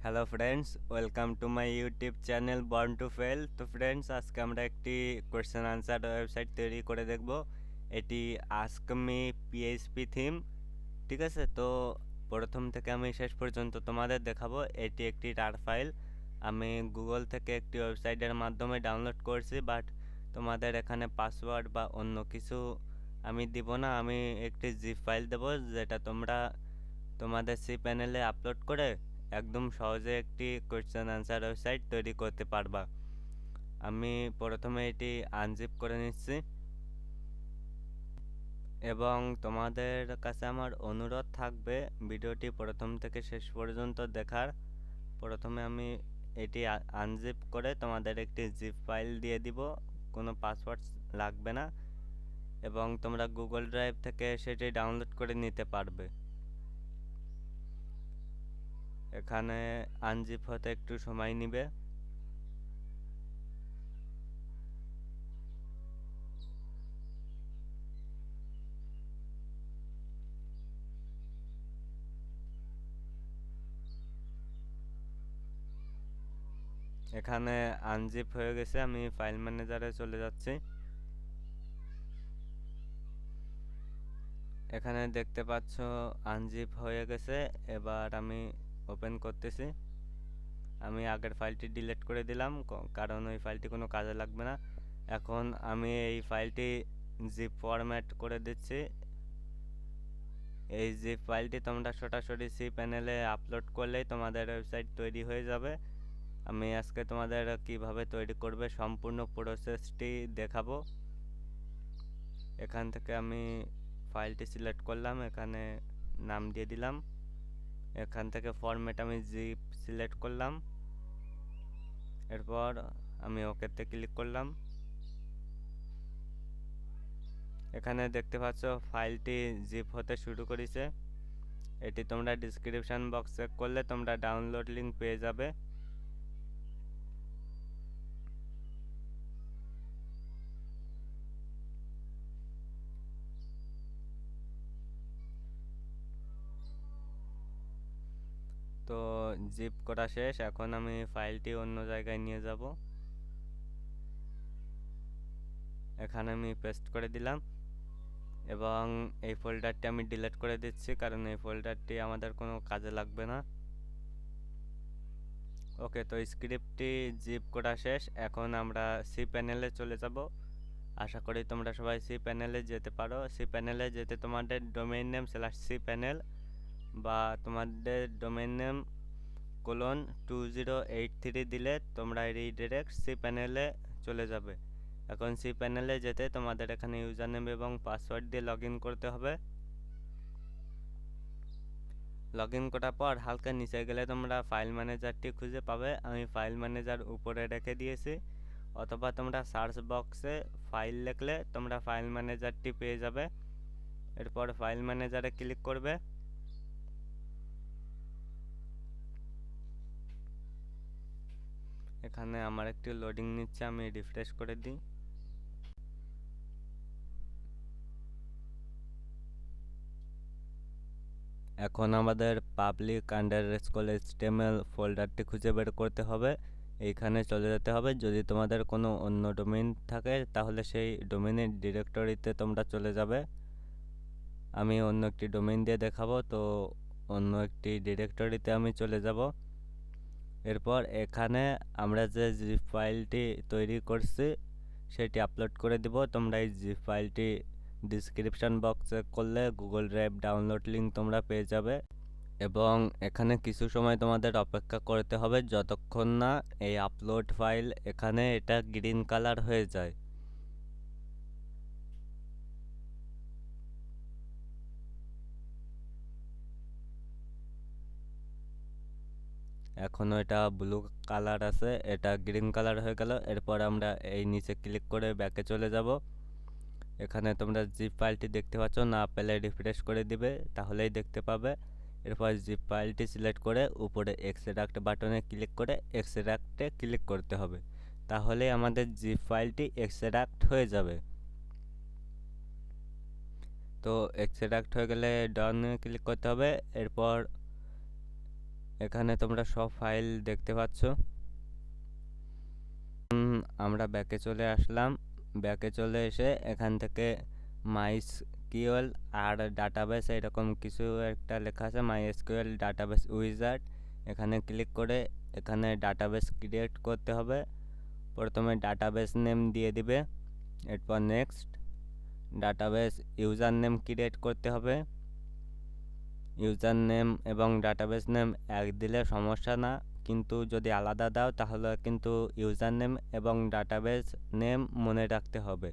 Hello friends, welcome to my YouTube channel born to fail. তো friends, আজকে আমরা একটি কোয়েশ্চেন আনসার ওয়েবসাইট তৈরি করে দেখব। এটি আস্কমি পিএইচপি থিম। ঠিক আছে, তো প্রথম থেকে আমি শেষ পর্যন্ত তোমাদের দেখাবো। এটি একটি টার ফাইল আমি গুগল থেকে একটি ওয়েবসাইটের মাধ্যমে ডাউনলোড করছি, বাট তোমাদের এখানে পাসওয়ার্ড বা অন্য কিছু আমি দিব না। আমি একটি জিপ ফাইল দেবো, যেটা তোমরা তোমাদের সি প্যানেলে আপলোড করে একদম সহজে একটি কোয়েশ্চেন আনসার ওয়েবসাইট তৈরি করতে পারবা। আমি প্রথমে এটি আনজিপ করে নিচ্ছি এবং তোমাদের কাছে আমার অনুরোধ থাকবে ভিডিওটি প্রথম থেকে শেষ পর্যন্ত দেখার। প্রথমে আমি এটি আনজিপ করে তোমাদের একটি জিপ ফাইল দিয়ে দিব, কোনো পাসওয়ার্ড লাগবে না এবং তোমরা গুগল ড্রাইভ থেকে সেটি ডাউনলোড করে নিতে পারবে। এখানে আনজিপ হতে একটু সময় নেবে। এখানে আনজিপ হয়ে গেছে, আমি ফাইল ম্যানেজারে চলে যাচ্ছি। এখানে দেখতে পাচ্ছ আনজিপ হয়ে গেছে। এবার আমি ওপেন করতেছি। আমি আগের ফাইলটি ডিলিট করে দিলাম, কারণ ওই ফাইলটি কোনো কাজে লাগবে না। এখন আমি এই ফাইলটি জিপ ফরম্যাট করে দিচ্ছি। এই জিপ ফাইলটি তোমরা সরাসরি সি প্যানেলে আপলোড করলেই তোমাদের ওয়েবসাইট তৈরি হয়ে যাবে। আমি আজকে তোমাদের কিভাবে তৈরি করবে সম্পূর্ণ প্রসেসটি দেখাবো। এখান থেকে আমি ফাইলটি সিলেক্ট করলাম, এখানে নাম দিয়ে দিলাম। এখান থেকে ফরম্যাট আমি জিপ সিলেক্ট করলাম, এরপর আমি ওকেতে ক্লিক করলাম। এখানে দেখতে পাচ্ছ ফাইলটি জিপ হতে শুরু করেছে। এটি তোমরা ডিসক্রিপশন বক্স চেক করলে তোমরা ডাউনলোড লিঙ্ক পেয়ে যাবে। তো জিপ করা শেষ, এখন আমি ফাইলটি অন্য জায়গায় নিয়ে যাব। এখানে আমি পেস্ট করে দিলাম এবং এই ফোল্ডারটি আমি ডিলিট করে দিচ্ছি, কারণ এই ফোল্ডারটি আমাদের কোনো কাজে লাগবে না। ওকে, তো স্ক্রিপ্টটি জিপ করা শেষ। এখন আমরা সি প্যানেলে চলে যাব। আশা করি তোমরা সবাই সি প্যানেলে যেতে পারো। সি প্যানেলে যেতে তোমাদের ডোমেইন নেম /সি প্যানেল বা তোমাদের ডোমেইন নেম :2083 দিলে তোমরা রিডিরেক্ট সি প্যানেলে চলে যাবে। এখন সি প্যানেলে যেতে তোমাদের এখানে ইউজার নেম এবং পাসওয়ার্ড দিয়ে লগ ইন করতে হবে। লগ ইন করার পর হালকা নিচে গেলে তোমরা ফাইল ম্যানেজারটি খুঁজে পাবে। আমি ফাইল ম্যানেজার উপরে রেখে দিয়েছি, অথবা তোমরা সার্চ বক্সে ফাইল লিখলে তোমরা ফাইল ম্যানেজারটি পেয়ে যাবে। এরপর ফাইল ম্যানেজারে ক্লিক করবে। এখানে আমার একটি লোডিং নিচ্ছে, আমি রিফ্রেশ করে দিই। এখন আমাদের পাবলিক আন্ডারস্কোর এইচটিএমএল ফোল্ডারটি খুঁজে বের করতে হবে। এইখানে চলে যেতে হবে। যদি তোমাদের কোনো অন্য ডোমেইন থাকে তাহলে সেই ডোমেইনের ডিরেক্টরিতে তোমরা চলে যাবে। আমি অন্য একটি ডোমেইন দিয়ে দেখাবো, তো অন্য একটি ডিরেক্টরিতে আমি চলে যাব। এরপর এখানে আমরা যে জিপ ফাইলটি তৈরি করছি সেটি আপলোড করে দিব। তোমরা এই জিপ ফাইলটি ডিসক্রিপশন বক্সে করলে গুগল ড্রাইভ ডাউনলোড লিঙ্ক তোমরা পেয়ে যাবে এবং এখানে কিছু সময় তোমাদের অপেক্ষা করতে হবে যতক্ষণ না এই আপলোড ফাইল এখানে এটা গ্রিন কালার হয়ে যায়। এখনও এটা ব্লু কালার আছে, এটা গ্রিন কালার হয়ে গেল। এরপর আমরা এই নিচে ক্লিক করে ব্যাকে চলে যাব। এখানে তোমরা জিপ ফাইলটি দেখতে পাচ্ছ, না পেলে রিফ্রেশ করে দিবে, তাহলেই দেখতে পাবে। এরপর জিপ ফাইলটি সিলেক্ট করে উপরে এক্সট্রাক্ট বাটনে ক্লিক করে এক্সট্রাক্টে ক্লিক করতে হবে, তাহলে আমাদের জিপ ফাইলটি এক্সট্রাক্ট হয়ে যাবে। তো এক্সট্রাক্ট হয়ে গেলে ডানে ক্লিক করতে হবে। এরপর এখানে তোমরা সব ফাইল দেখতে পাচ্ছ। আমরা ব্যাকে চলে আসলাম। ব্যাকে চলে এসে এখান থেকে মাইএসকিউএল আর ডাটাবেস এরকম কিছু একটা লেখা আছে, মাইএসকিউএল ডাটাবেস উইজার্ড। এখানে ক্লিক করে এখানে ডাটাবেস ক্রিয়েট করতে হবে। প্রথমে ডাটাবেস নেম দিয়ে দিবে, এরপর next. Database user name create করতে হবে। ইউজার নেম এবং ডাটাবেস নেম এক দিলে সমস্যা না, কিন্তু যদি আলাদা দাও তাহলে কিন্তু ইউজার নেম এবং ডাটাবেস নেম মনে রাখতে হবে।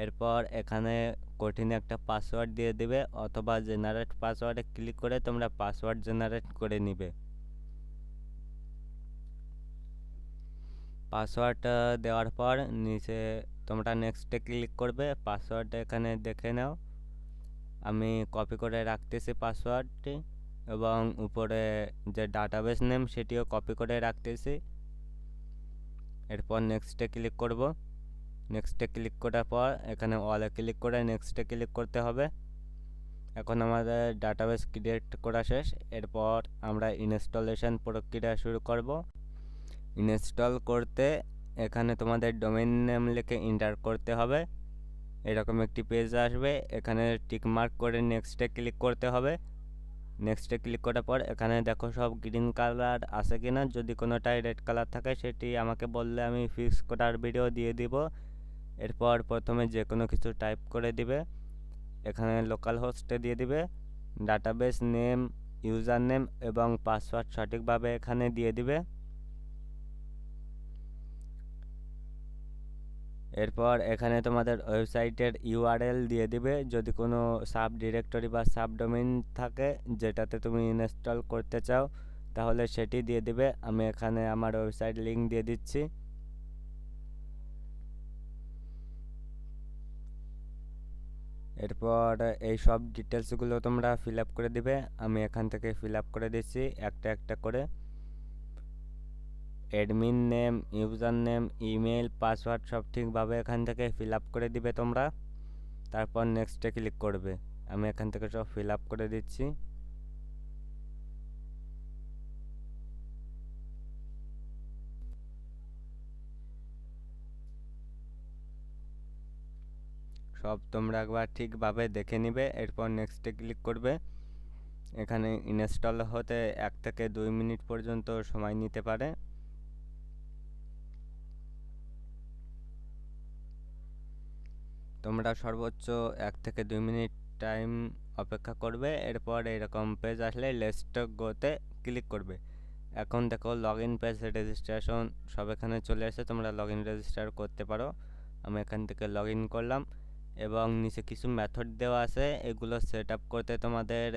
এরপর এখানে কঠিন একটা পাসওয়ার্ড দিয়ে দিবে, অথবা জেনারেট পাসওয়ার্ডে ক্লিক করে তোমরা পাসওয়ার্ড জেনারেট করে নিবে। পাসওয়ার্ডটা দেওয়ার পর নিচে তোমরা নেক্সটে ক্লিক করবে। পাসওয়ার্ডটা এখানে দেখে নাও, আমি কপি করে রাখতেছি পাসওয়ার্ডটি, এবং উপরে যে ডাটাবেস নেম সেটিও কপি করে রাখতেছি। এরপর নেক্সটে ক্লিক করব। নেক্সটে ক্লিক করার পর এখানে অলে ক্লিক করে নেক্সটে ক্লিক করতে হবে। এখন আমাদের ডাটাবেস ক্রিয়েট করা শেষ। এরপর আমরা ইনস্টলেশন প্রক্রিয়া শুরু করব। ইনস্টল করতে এখানে তোমাদের ডোমেইন নেম লিখে এন্টার করতে হবে। এরকম একটি পেজ আসবে, এখানে টিক মার্ক করে নেক্সটে ক্লিক করতে হবে। নেক্সটে ক্লিক করার পর এখানে দেখো সব গ্রিন কালার আছে কিনা, যদি কোনোটাই রেড কালার থাকে সেটি আমাকে বললে আমি ফিক্স করার ভিডিও দিয়ে দিব। এরপর প্রথমে যে কোনো কিছু টাইপ করে দিবে, এখানে লোকাল হোস্টে দিয়ে দিবে। ডাটাবেস নেম, ইউজার নেম এবং পাসওয়ার্ড সঠিকভাবে এখানে দিয়ে দিবে। এরপর এখানে তোমাদের ওয়েবসাইটের ইউআরএল দিয়ে দিবে, যদি কোনো সাব ডিরেক্টরি বা সাব ডোমেইন থাকে যেটাতে তুমি ইনস্টল করতে চাও তাহলে সেটি দিয়ে দিবে। আমি এখানে আমার ওয়েবসাইট লিংক দিয়ে দিচ্ছি। এরপর এই সব ডিটেলসগুলো তোমরা ফিল আপ করে দিবে। আমি এখান থেকে ফিল আপ করে দিচ্ছি একটা একটা করে। Admin name, user name, email, password সব ঠিকভাবে এখান থেকে ফিল আপ করে দিবে তোমরা। তারপর নেক্সটে ক্লিক করবে। আমি এখান থেকে সব ফিল আপ করে দিচ্ছি। সব তোমরা একবার ঠিকভাবে দেখে নিবে। এরপর নেক্সটে ক্লিক করবে। এখানে ইনস্টল হতে 1 থেকে 2 মিনিট পর্যন্ত সময় নিতে পারে। তোমরা সর্বোচ্চ 1 থেকে 2 মিনিট টাইম অপেক্ষা করবে। এরপর এরকম পেজ আসলে লেটস গোতে ক্লিক করবে। এখন দেখো লগ ইন পেজ, রেজিস্ট্রেশন সব এখানে চলে আসে, তোমরা লগ ইন রেজিস্টার করতে পারো। আমি এখান থেকে লগ ইন করলাম এবং নিচে কিছু মেথড দেওয়া আছে, এগুলো সেট আপ করতে তোমাদের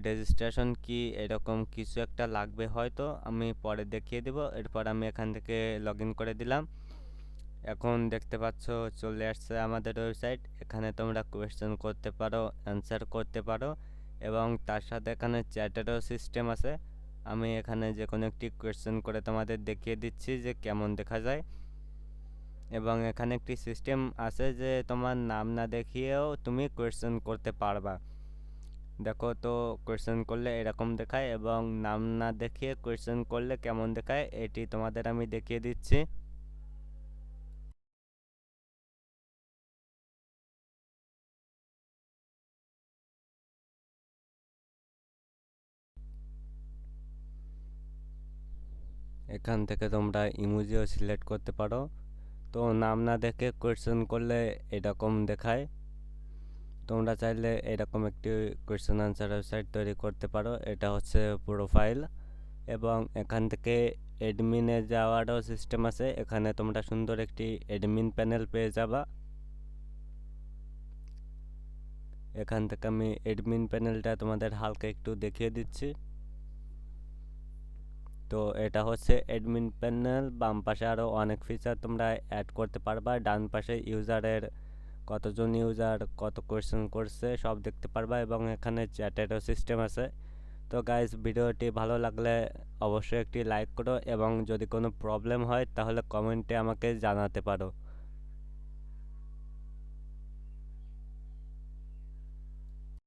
রেজিস্ট্রেশন কি এরকম কিছু একটা লাগবে, হয়তো আমি পরে দেখিয়ে দেব। এরপর আমি এখান থেকে লগ ইন করে দিলাম। এখন দেখতে পাচ্ছ চলে আসছে আমাদের ওয়েবসাইট। এখানে তোমরা কোয়েশ্চেন করতে পারো, অ্যান্সার করতে পারো, এবং তার সাথে এখানে চ্যাটেরও সিস্টেম আছে। আমি এখানে যে কোনো একটি কোয়েশ্চেন করে তোমাদের দেখিয়ে দিচ্ছি যে কেমন দেখা যায়। এবং এখানে একটি সিস্টেম আছে যে তোমার নাম না দেখিয়েও তুমি কোয়েশ্চেন করতে পারবা। দেখো তো কোয়েশ্চেন করলে এরকম দেখায়, এবং নাম না দেখিয়ে কোয়েশ্চেন করলে কেমন দেখায় এটি তোমাদের আমি দেখিয়ে দিচ্ছি। এখান থেকে তোমরা ইমোজিও সিলেক্ট করতে পারো। তো নাম না দেখে কোয়েশ্চেন করলে এরকম দেখায়। তোমরা চাইলে এরকম একটি কোয়েশ্চেন আনসার ওয়েবসাইট তৈরি করতে পারো। এটা হচ্ছে প্রোফাইল, এবং এখান থেকে অ্যাডমিনে যাওয়ারও সিস্টেম আছে। এখানে তোমরা সুন্দর একটি অ্যাডমিন প্যানেল পেয়ে যাবা। এখান থেকে আমি অ্যাডমিন প্যানেলটা তোমাদের হালকা একটু দেখিয়ে দিচ্ছি। তো এটা হচ্ছে অ্যাডমিন প্যানেল। বাম পাশে আরও অনেক ফিচার তোমরা অ্যাড করতে পারবা। ডান পাশে ইউজারের কতজন ইউজার কত কোয়েশ্চেন করছে সব দেখতে পারবা, এবং এখানে চ্যাটেরও সিস্টেম আছে। তো গাইস, ভিডিওটি ভালো লাগলে অবশ্যই একটি লাইক করো, এবং যদি কোনো প্রবলেম হয় তাহলে কমেন্টে আমাকে জানাতে পারো।